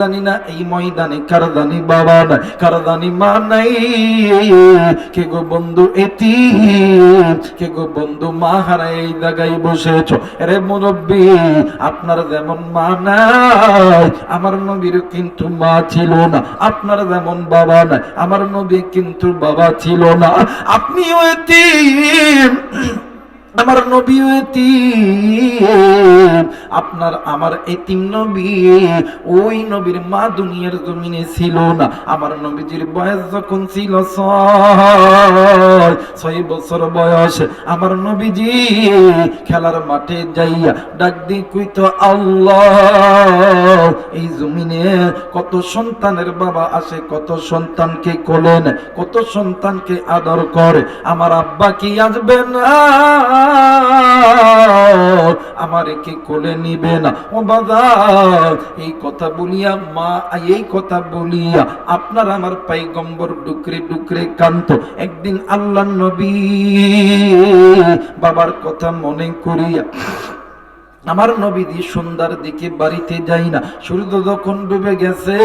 জানি না এই ময়দানে কারদানি বাবা নাই, কারদানি মা নাই। কে গো বন্ধু এতিম, কে গো বন্ধু মা হারায় এই জায়গায় বসেছো। আরে মুরব্বী, আপনার যেমন মা নাই, আমার নবীর কিন্তু মা ছিল না। আপনার যেমন বাবা নাই, আমার নবী কিন্তু বাবা ছিল না। আপনিও এতিম, আমার নবী এতিম। আপনার আমার এতিম নবী, ওই নবীর মা দুনিয়ার জমিনে ছিল না। আমার নবীজির বয়স যখন ছিল 6 বছর বয়স, আমার নবীজি খেলার মাঠে যাইয়া ডাক দিয়ে কইতো, আল্লাহ, এই জমিনে কত সন্তানের বাবা আসে, কত সন্তানকে কোলে নেয়, কত সন্তানকে আদর করে, আমার আব্বা কি আসবে না? আমারে কি কোলে নিবে না? ও বাবা, এই কথা বলিয়া মা, এই কথা বলিয়া আপনার আমার পয়গম্বর ডুকরে ডুকরে কাঁদতো। একদিন আল্লাহর নবী বাবার কথা মনে করিয়া আমার নবীজি সন্ধ্যার দিকে বাড়িতে যাই না। সূর্য যখন ডুবে গেছে,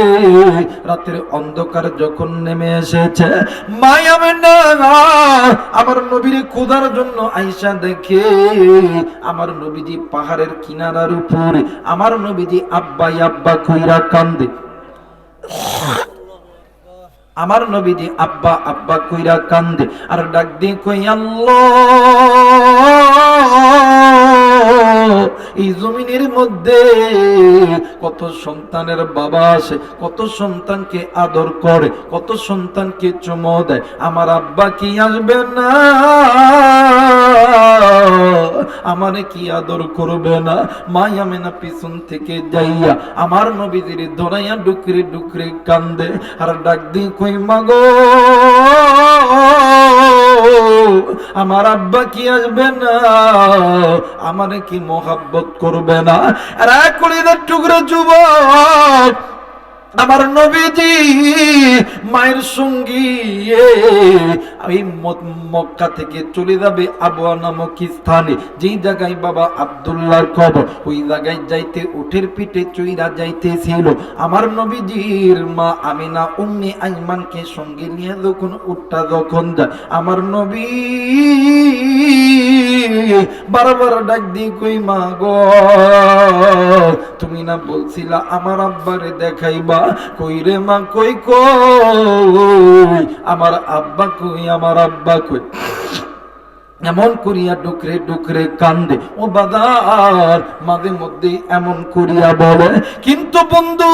রাতের অন্ধকার যখন নেমে এসেছে, আমার নবীর খোদার জন্য আয়েশা দেখে আমার নবীজি পাহাড়ের কিনারার উপরে আমার নবীজি আব্বা আব্বা কইরা কান্দে। আমার নবীজি আব্বা আব্বা কইরা কান্দে আর ডাক দিয়ে কই, আল্লাহ, এই জমিনের মধ্যে কত সন্তানের বাবা আসে, কত সন্তানকে আদর করে, কত সন্তানকে চুমো দেয়, আমার আব্বা কি আসবে না? আমারে কি আদর করবে না? মা আমেনা পিছন থেকে যাইয়া আমার নবীজির ধরাইয়া ডুকরে ডুকরে কান্দে আর ডাক দিয়ে কই, মাগো, আমার আব্বা কি আসবে না? আমারে কি মোহাব্বত করবে না? আর এক কলিজার টুকরা যুবক, আমার নবীজি মায়ের সঙ্গী এই মক্কা থেকে চলে যাবে আবওয়া নামক স্থানে, যেই জায়গায় বাবা আব্দুল্লাহর কবর। ওই জায়গায় যাইতে উটের পিঠে চইরা যাইতেছিল আমার নবীজির মা আমিনা উম্মে আইমানকে সঙ্গে নিয়ে যখন উটটা যখন যায়, আমার নবী বারবার ডাক দিয়ে কই, মা গো, তুমি না বলছিলা আমার আব্বারে দেখাইবা? কই রে মা, কই কই আমার আব্বা কই, আমার আব্বা কই? এমন করিয়া ডুকরে ডুকরে কান্দে। ও বাদার, মাঝে মধ্যে এমন করিয়া বলে। কিন্তু বন্ধু,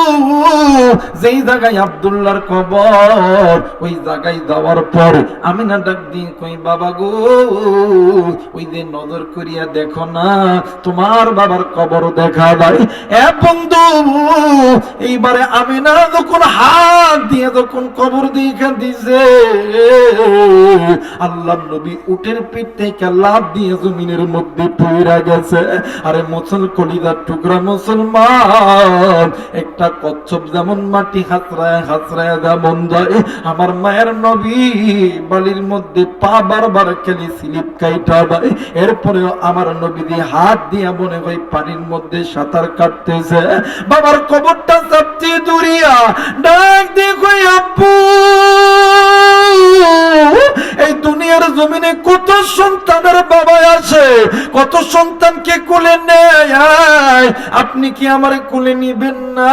যেই জায়গায় আব্দুল্লাহর কবর, ওই জায়গায় যাওয়ার পরে আমি না ডাক দিয়ে কই, বাবা গো, ওই যে নজর করিয়া দেখো না, তোমার বাবার কবর দেখা যায়। এ বন্ধু, এইবারে আমি না যখন হাত দিয়ে যখন কবর দেখা দিছে, আল্লাহর নবী উটের পিঠ থেকে লাফ দিয়ে জমিনের মধ্যে পড়ে গেছে। আরে কলিজার টুকরা মুসলমান, একটা কচ্ছপ যেমন মাটি হাতড়ায় হাতড়ায় যেমন যায়, আমার মায়ের নবী বালির মধ্যে পা বারবার খেলি স্লিপ কাইটা দেয়। এরপরেও আমার নবী দিয়ে হাত দিয়ে মনে হয় পানির মধ্যে সাঁতার কাটতেছে। বাবার কবরটা চাপতে দূরিয়া ডাক দিয়ে কই, আব্বু, এই দুনিয়ার জমিনে কত সন্তানের বাবা আছে, কত সন্তানকে কোলে নেয়, আপনি কি আমারে কোলে নিবেন না?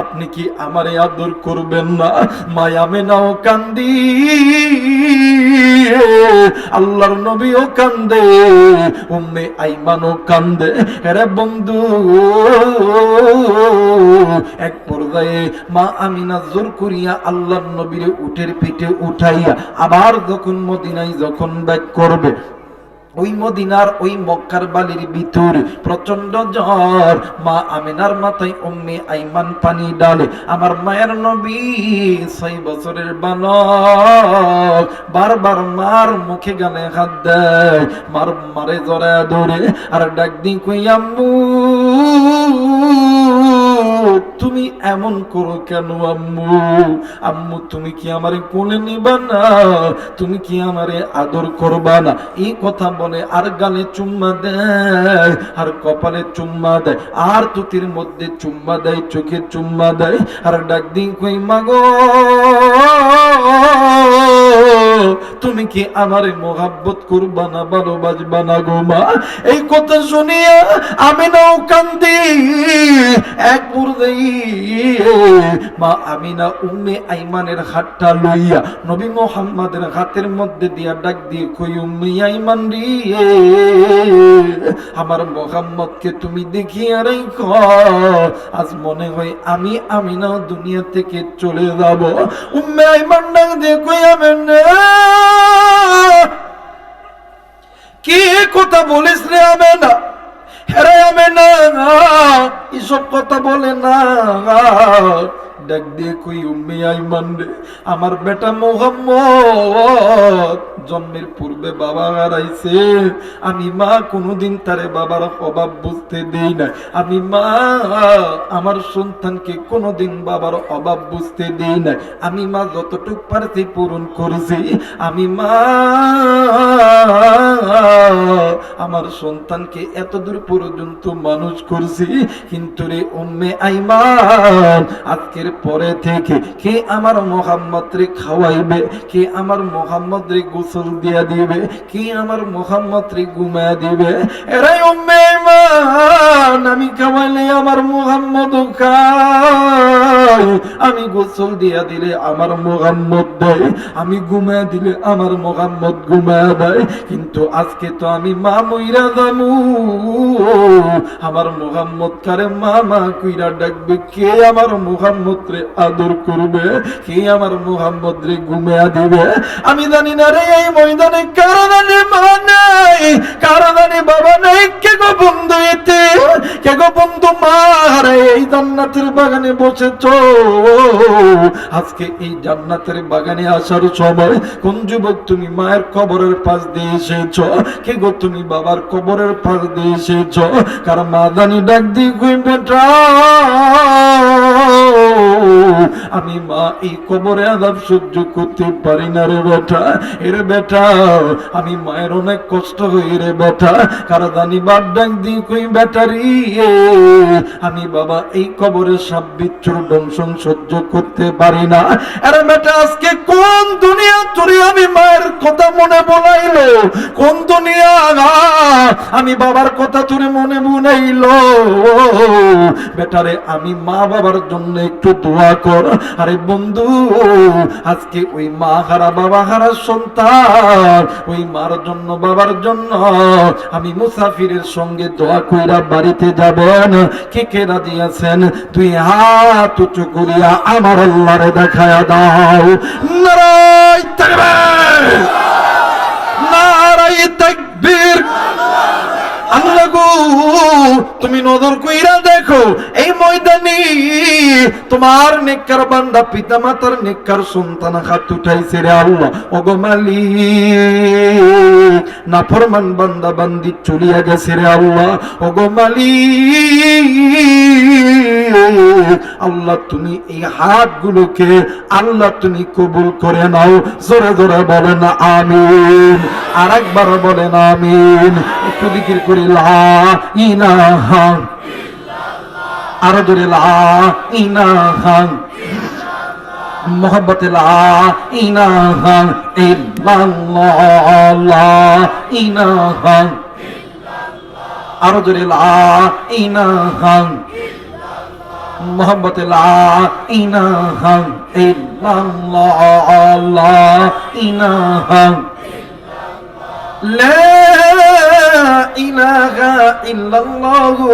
আপনি কি আমারে আদর করবেন না? মায়া মেনাও কান্দি, আল্লাহর নবীও কান্দে, উম্মে আইমানও কান্দে। আরে বন্ধু, এক পর্যায়ে মা আমিনা জোর করিয়া আল্লাহর নবীর উটের পিঠে উঠাইয়া আবার যখন মদিনায় যখন ব্যাক করবে, ওই মদিনার ওই মক্কার বালির ভিতর প্রচন্ড জ্বর। মা আমিনার মাথায় উম্মে আইমান পানি ডালে। আমার মায়ের নবী 6 বছরের বালক বারবার মার মুখে গালে হাত দেয়, মারে জড়ায় ধরে আর ডাক দি কই, আম্মু, তুমি এমন করো কেন আম্মু? আম্মু তুমি কি আমারে কোলে নিবা না? তুমি কি আমারে আদর করবা না? এই কথা বলে আর গালে চুম্মা দেয়, আর কপালে চুম্মা দেয়, আর তুতির মধ্যে চুম্মা দেয়, চোখে চুম্মা দেয়, আর ডাক দিন কই মাগো তুমি কি আমারে মোহাব্বত করবা না, ভালোবাসবা না গো মা? এই কথা শুনিয়া আমি নাও কান্দি। এক পর্যায়ে মা আমিনা উম্মে আইমানের হাতটা লইয়া নবী মুহাম্মাদের হাতের মধ্যে দিয়া ডাক দিয়ে কই উম্মে আইমান রে, আমার মুহাম্মদকে তুমি দেখিয়া রাখো, আজ মনে হয় আমি আমিনা দুনিয়া থেকে চলে যাব। উম্মে আইমান ডাক দিয়ে কই আমিনা কি কথা বলিস রে আমিনা? হেরে আমিনা এসব কথা বলে না। ডাক দিয়ে কই উম্মে আইমান রে, আমার বেটা মুহাম্মদ জন্মের পূর্বে বাবা হারাইছে। আমি মা কোনোদিন তারে বাবার অভাব বুঝতে দেই না। আমি মা আমার সন্তানকে কোনোদিন বাবার অভাব বুঝতে দেই না। আমি মা যতটুকু পারছি পূরণ করেছি। আমি মা আমার সন্তানকে এত দূর পর্যন্ত মানুষ করছি। কিন্তু রে উম্মে আইমান, আজকের পরে থেকে কে আমার মুহাম্মদ রে খাওয়াইবে, কে আমার মুহাম্মদ রে গোসল দিয়া দিবে, কে আমার মুহাম্মদ রে ঘুমায়া দিবে? এরাই উম্মে আইমান, আমি খাওয়াইলে আমার মুহাম্মদ খায়, আমি গোসল দিয়া দিলে আমার মুহাম্মদ দেয়, আমি ঘুমায়া দিলে আমার মুহাম্মদ ঘুমায়া দেয়। কিন্তু আজকে তো আমি মা মইরা যামু, আমার মুহাম্মদ কারে মামা কইরা ডাকবে? কে আমার মুহাম্মদ রে আদর করবে? কে আমার মুহাম্মদ রে ঘুমায়া দিবে? আমি জানি না রে এই ময়দানে কারো জানে মা নাই, কারো জানে বাবা নাই। কে গো বন্ধু এতে, কে গো বন্ধু মা হারে এই জান্নাতের বাগানে বসেছ? আজকে এই জান্নাতের বাগানে আসার সময় কোন যুবক তুমি মায়ের কবরের পাশ দিয়ে এসেছ? কে গো তুমি বাবার কবরের পাশ দিয়ে এসেছ? কার মা জানি ডাক দিয়ে কই বেটা আমি মা এই কবরে আযাব সহ্য করতে পারি না রে বেটা। এর বেটা আমি মায়ের অনেক কষ্ট হই রে বেটা। কার জানি বাপ ডাক দিয়ে কই বেটারি আমি বাবা এই কবরে সাপ বিচ্ছুর দংশন সহ্য করতে পারি না। আরে বেটা আজকে কোন দুনিয়া তোরে আমি মায়ের কথা মনে বলাইলো? কোন দুনিয়া আমি বাবার কথা তোরে মনে বুনাইলো? বেটারে আমি মা বাবার জন্য একটু দোয়া কর। আরে বন্ধু আজকে ওই মা হারা বাবা হারা সন্তান, ওই মার জন্য বাবার জন্য আমি মুসাফিরের সঙ্গে দোয়া কইরা বাড়িতে যাবেন। কে কে রাজি আছেন? তুই হাত উঁচু করিয়া আমার আল্লাহরে দেখায়া দাও। নারায়ে তাকবীর, নারায়ে তাকবীর। আল্লাহ গো তুমি নজর কইরা দেখো এই ময়দানে তোমার নেককার বান্দা পিতা মাতার নেককার সন্তান হাত উঠাইছে রে আল্লাহ। ওগো মালিক নাফরমান বান্দা বান্দি চলিয়া গেছে রে আল্লাহ। ওগো মালিক আল্লাহ তুমি এই হাতগুলোকে আল্লাহ তুমি কবুল করে নাও। জোরে জোরে বলেন আমিন, আর একবার বলেন আমিন। একটু জিকির করি লা ইলাহা ইল্লাল্লাহ, আরো জোরে লা ইলাহা ইল্লাল্লাহ, মুহাব্বতে লা ইলাহা ইল্লাল্লাহ, লা ইলাহা ইল্লাল্লাহ, আরো জোরে লা ইলাহা ইল্লাল্লাহ, মুহাব্বতে লা ইলাহা ইল্লাল্লাহ, লা ইলাহা লা ইলাহা ইল্লাল্লাহু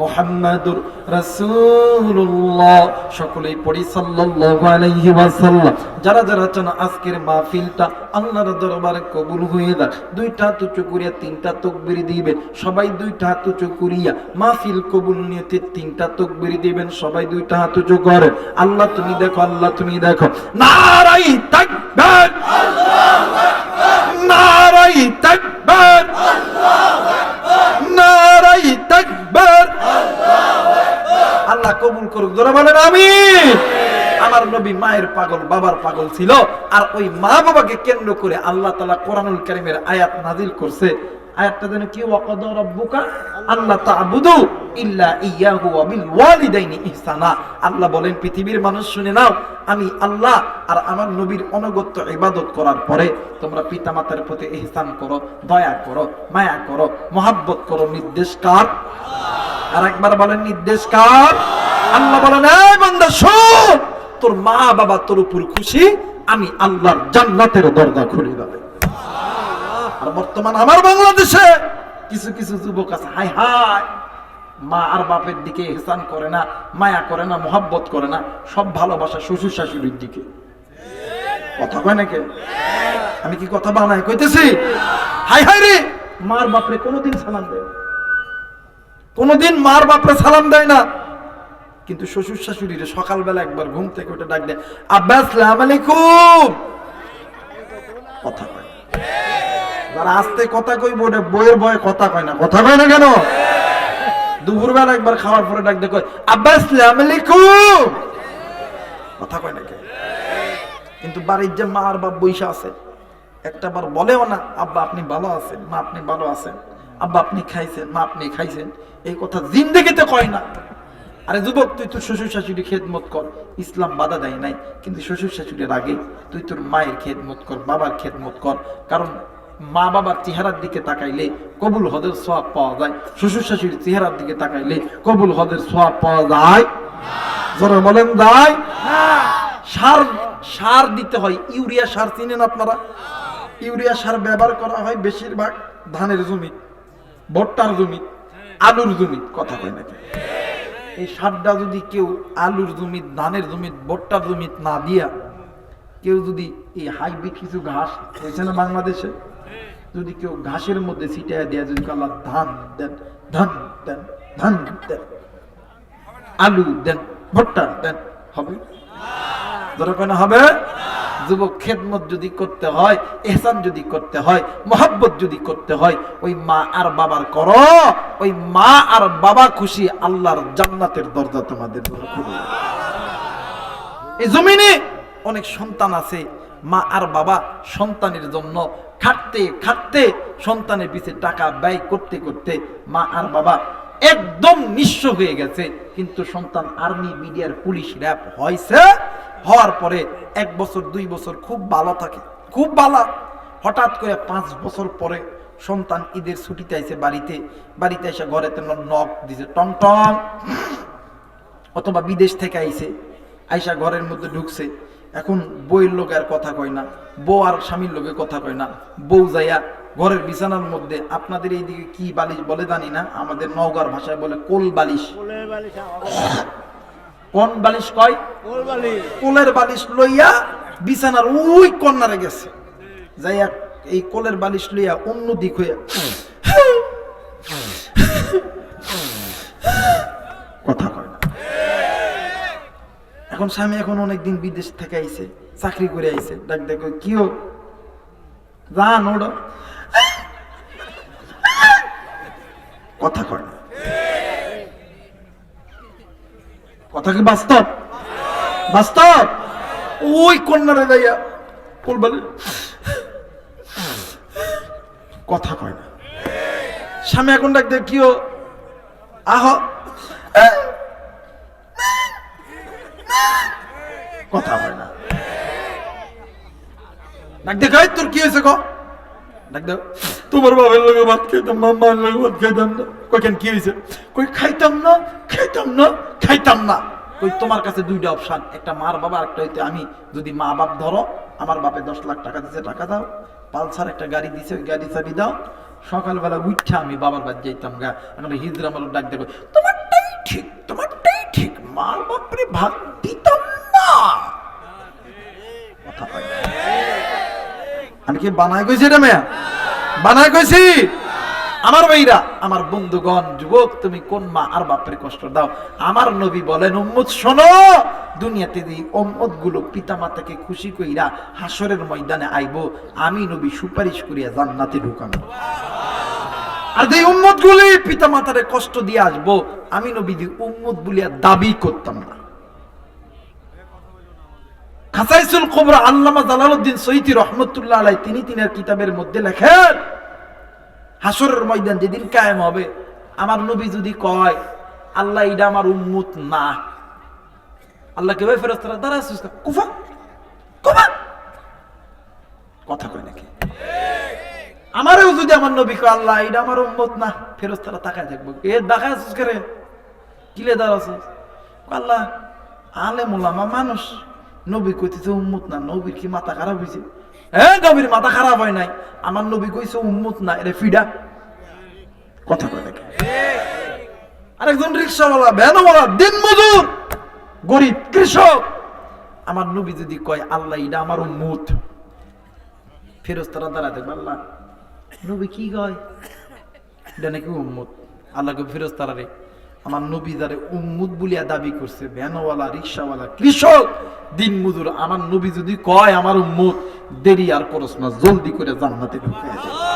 মুহাম্মাদুর রাসূলুল্লাহ। সকলেই পড়ি সাল্লাল্লাহু আলাইহি ওয়াসাল্লাম। যারা যারা চান আজকের মাহফিলটা আল্লাহর দরবারে কবুল হয়ে যাক, দুইটা হাত উঁচু করিয়া তিনটা তাকবীর দিবেন। সবাই দুইটা হাত উঁচু করিয়া মাহফিল কবুল নিয়তে তিনটা তাকবীর দিবেন। সবাই দুইটা হাত উঁচু করেন। আল্লাহ তুমি দেখো, আল্লাহ তুমি দেখো। নারায়ে তাকবীর, আল্লাহু আকবার, নারায়ে তাকবীর, আল্লাহু আকবার, নারায়ে তাকবীর, আল্লাহু আকবার। আল্লাহ কবুল করুক, জোরে বলেন আমিন। আমার নবী মায়ের পাগল বাবার পাগল ছিল, আর ওই মা বাবাকে কেন্দ্র করে আল্লাহ তাআলা কোরআনুল কারীমের আয়াত নাযিল করছে। আয়াতটা যেন কি, ওয়াকাদা রাব্বুকা আল্লা তা'বুদু ইল্লা ইয়াহু ওয়া বিল ওয়ালিদাইনি ইহসানা। আল্লাহ বলেন পৃথিবীর মানুষ শুনে নাও, আমি আল্লাহ আর আমার নবীর অনুগত্য ইবাদত করার পরে তোমরা পিতামাতার প্রতি ইহসান করো, দয়া করো, মায়া করো, মহব্বত করো। নির্দেশ কার? আর একবার বলেন নির্দেশ কার? আল্লাহ বলেন, এই বান্দা শোন, তোর মা বাবা তোর উপর খুশি, আমি আল্লাহর জান্নাতের দরজা খুলে দেব। আর বর্তমান আমার বাংলাদেশে কিছু কিছু যুবক আছে, হায় হায়, মা আর বাপের দিকে ইহসান করে না, মায়া করে না, মহব্বত করে না, সব ভালোবাসা শ্বশুর শাশুড়ির দিকে। কথা কয় নাকি? আমি কি কথা বানাই কইতেছি? হায় হায় রে, মার বাপরে কোনোদিন সালাম দেয়, কোনোদিন মার বাপরে সালাম দেয় না, কিন্তু শ্বশুর শাশুড়িরে সকালবেলা একবার ঘুম থেকে উঠে ডাক দেয়, আব্বা আসসালামু আলাইকুম। কথা কয়, যারা আস্তে কথা কই বলে বইয়ের বয়ে কথা কয় না। কথা কয় না কেন? দুপুরবেলা একবার খাওয়ার পরে ডাক দেয়, আব্বা আসসালামু আলাইকুম। কথা কয় না কেন? কিন্তু বাড়ির যে মা আর বাপ বইসা আছে, একটা বার বলেও না, আব্বা আপনি ভালো আছেন, মা আপনি ভালো আছেন, আব্বা আপনি খাইছেন, মা আপনি খাইছেন, এই কথা জিন্দেগিতে কয় না। আরে যুবক, তুই তোর শ্বশুর শাশুড়ি খেদমত কর, ইসলাম বাধা দেয় নাই, কিন্তু শ্বশুর শাশুড়ির আগে তুই তোর মায়ের খেদমত কর, বাবার খেদমত কর। কারণ মা বাবার চেহারার দিকে তাকাইলে কবুল হদের সওয়াব পাওয়া যায়, শ্বশুর শাশুড়ির চেহারার দিকে তাকাইলে কবুল হদের সওয়াব পাওয়া যায়। যারা বলেন যায়, সার সার দিতে হয়, ইউরিয়া সার চিনেন আপনারা? ইউরিয়া সার ব্যবহার করা হয় বেশিরভাগ ধানের জমি, ভুট্টার জমি, আলুর জমি। কথা কয় নাকি? এই সারটা যদি কেউ আলুর জমি, ধানের জমি, ভুট্টার জমি না দিয়া কেউ যদি এই হাইব্রিড কিছু ঘাস হয়েছে না বাংলাদেশে, যদি কেউ ঘাসের মধ্যে ছিটাইয়া দেয়া, যদি আল্লাহ ধান দেন, ধান দেন, ধান দেন, আলু দেন, ভুট্টা দেন, হবে? ধরো কেন হবে? যুবক, খেদমত যদি করতে হয়, ইহসান যদি করতে হয়, মহব্বত যদি করতে হয়, ওই মা আর বাবার করো, ওই মা আর বাবা খুশি, আল্লাহর জান্নাতের দরজা তোমাদের জন্য খুলে যাবে। এই জমিনে অনেক সন্তান আছে, মা আর বাবা সন্তানের জন্য খাটতে খাটতে, সন্তানের পিছে টাকা ব্যয় করতে করতে মা আর বাবা একদম নিঃস্ব হয়ে গেছে, কিন্তু সন্তান আর্মি, বিডিআর, পুলিশ, র‍্যাব হয়েছে। হওয়ার পরে 1 বছর 2 বছর খুব ভালো থাকে, খুব ভালো। হঠাৎ করে 5 বছর পরে সন্তান ঈদের ছুটিতে আইছে বাড়িতে এসে ঘরেতে নক দিছে, টং টং, অথবা বিদেশ থেকে আইছে, আইসা ঘরের মধ্যে ঢুকছে। এখন বউয়ের লোক আর কথা কয় না, বউ আর স্বামীর লোকে কথা কয় না। বউ যাইয়া ঘরের বিছানার মধ্যে, আপনাদের এইদিকে কি বালিশ বলে জানি না, আমাদের নওগাঁর ভাষায় বলে কোল বালিশ। কোন বালিশ কয়? কোলের বালিশ লইয়া বিছানার ওই কর্নারে গেছে, যাইয়া এই কোলের বালিশ লইয়া অন্য দিক হইয়া কথা কয় না। এখন স্বামী এখন অনেকদিন বিদেশ থেকে আইছে, চাকরি করে আইছে, ডাক দেখো কি হো, জান ওড়, কথা কয় না। কথা কি বাস্তব? বাস্তব। ওই কন্যারে যাইয়া বলবেন, কথা কয় না। স্বামী এখন ডাক দেখ, কিও আহ, কথা হয় না। ডাক দেখ, তোর কি হয়েছে? ডাক দেখ, তোমার বাবার লগে ভাত খাইতাম না, মার লগে ভাত খাইতাম না। কইখান কি হয়েছে? কই খাইতাম না, খাইতাম না, খাইতাম না। কই তোমার কাছে 2টা অপশন, একটা মার বাবা, একটা হইতে আমি। যদি মা বাপ ধরো, আমার বাপে 10 লাখ টাকা দিছে, টাকা দাও। পালসার একটা গাড়ি দিছে, ওই গাড়ি চাবি দাও। সকালবেলা উঠা আমি বাবার বাড়ি যাইতাম গা। এখন হিজরা আমার ডাক দেখো, তোমারটাই ঠিক, তোমারটাই ঠিক, মার বাপরে ভাত দিতাম না। কথা হয় না। আমি কি বানায় কইছি রে মেয়া? বানায় কইছি? আমার ভাইরা, আমার বন্ধুগণ, যুবক, তুমি কোন মা আর বাপের কষ্ট দাও? আমার নবী বলেন, উম্মত শোনো, দুনিয়াতে যে উম্মত গুলো পিতা মাতাকে খুশি কইরা হাসরের ময়দানে আইবো, আমি নবী সুপারিশ করিয়া জান্নাতে ঢুকাবো। আর যে উম্মত গুলি পিতা মাতারে কষ্ট দিয়ে আসবো, আমি নবীজি উম্মত বলিয়া দাবি করতাম না। খাসাইসুল কুবরা আল্লামা জালালউদ্দিন সৈয়দী রাহমাতুল্লাহ আলাইহি তিনি তিনার কিতাবের মধ্যে লেখেন, হাসরের ময়দান যেদিন কায়েম হবে, আমার নবী যদি কয় আল্লাহ এটা আমার উম্মত না, আল্লাহ কে ভাই ফেরেশতারা দাঁড়াছিস কুফা কুফা কথা কয় নাকি? আমারও যদি আমার নবী কয় আল্লাহ এটা আমার উম্মত না, ফেরেশতারা তাকায় থাকবো, এ দেখাছিস করে কিলে দাঁড়াছিস? আল্লাহ আলেম ওলামা মানুষ, নবী কইতেছে উম্মত না, নবীর কি মাথা খারাপ হয়েছে? হ্যাঁ, নবীর মাথা খারাপ হয় নাই, আমার নবী কইছে উম্মত না, এটা ফিডা কথা কয় নাকি? আরেকজন রিকশাওয়ালা, ভ্যানওয়ালা, দিনমজুর, গরিব, কৃষক, আমার নবী যদি কয় আল্লাহ এটা আমার উম্মত, ফেরেশতারা দাঁড়ায় থাকবে, আল্লাহ নবী কি কয় এটা নাকি উম্মত। আল্লাহকে ফেরেশতারা রে আমার নবী যারে উম্মত বলিয়া দাবি করছে, ভ্যানওয়ালা, রিকশাওয়ালা, কৃষক, দিনমজুর, আমার নবী যদি কয় আমার উম্মত, দেরি আর করস না, জলদি করে জান্নাতে ঢুকে যায়।